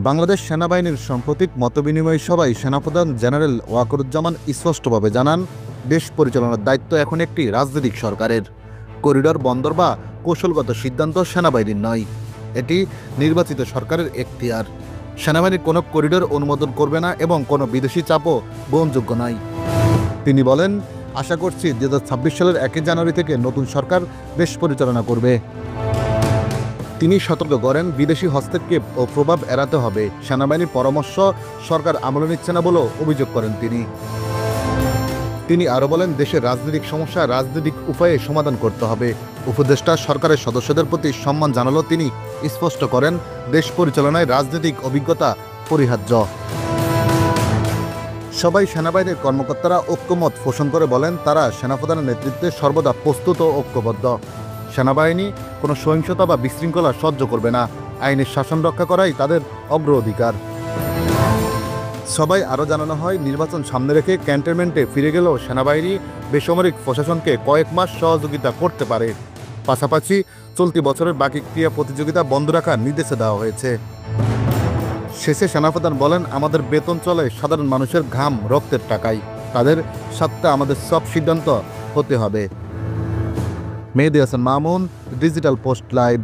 বাংলাদেশ সেনাবাহিনীর সাম্প্রতিক মতবিনিময় সভায় সেনাপ্রধান জেনারেল ওয়াকারুজ্জামান স্পষ্টভাবে জানান, দেশ পরিচালনার দায়িত্ব এখন একটি রাজনৈতিক সরকারের। করিডর বন্দর বা কৌশলগত সিদ্ধান্ত সেনাবাহিনীর নয়, এটি নির্বাচিত সরকারের এখতিয়ার। সেনাবাহিনী কোনো করিডর অনুমোদন করবে না এবং কোনো বিদেশি চাপও গ্রহণযোগ্য নয়। তিনি বলেন, আশা করছি 2026 সালের 1 জানুয়ারি থেকে নতুন সরকার দেশ পরিচালনা করবে। তিনি সতর্ক করেন, বিদেশি হস্তক্ষেপ ও প্রভাব এড়াতে হবে। সেনাবাহিনীর পরামর্শ সরকার আমলে নিচ্ছে না বলেও অভিযোগ করেন তিনি আরও বলেন, দেশের রাজনৈতিক সমস্যা রাজনৈতিক উপায়ে সমাধান করতে হবে। উপদেষ্টা সরকারের সদস্যদের প্রতি সম্মান জানালেও তিনি স্পষ্ট করেন, দেশ পরিচালনায় রাজনৈতিক অভিজ্ঞতা পরিহার্য। সবাই সেনাবাহিনীর কর্মকর্তারা ঐক্যমত পোষণ করে বলেন, তারা সেনাপ্রধানের নেতৃত্বে সর্বদা প্রস্তুত ও ঐক্যবদ্ধ। সেনাবাহিনী কোনো সহিংসতা বা বিশৃঙ্খলা সহ্য করবে না। আইনের শাসন রক্ষা করাই তাদের অগ্রাধিকার। সবাই আরও জানানো হয়, নির্বাচন সামনে রেখে ক্যান্টনমেন্টে ফিরে গেলেও সেনাবাহিনী বেসামরিক প্রশাসনকে কয়েক মাস সহযোগিতা করতে পারে। পাশাপাশি চলতি বছরের বাকি ক্রিয়া প্রতিযোগিতা বন্ধ রাখার নির্দেশ দেওয়া হয়েছে। শেষে সেনাপ্রধান বলেন, আমাদের বেতন চলে সাধারণ মানুষের ঘাম রক্তের টাকায়। তাদের স্বার্থে আমাদের সব সিদ্ধান্ত হতে হবে। Mehedi Hasan Mamun, digital post live.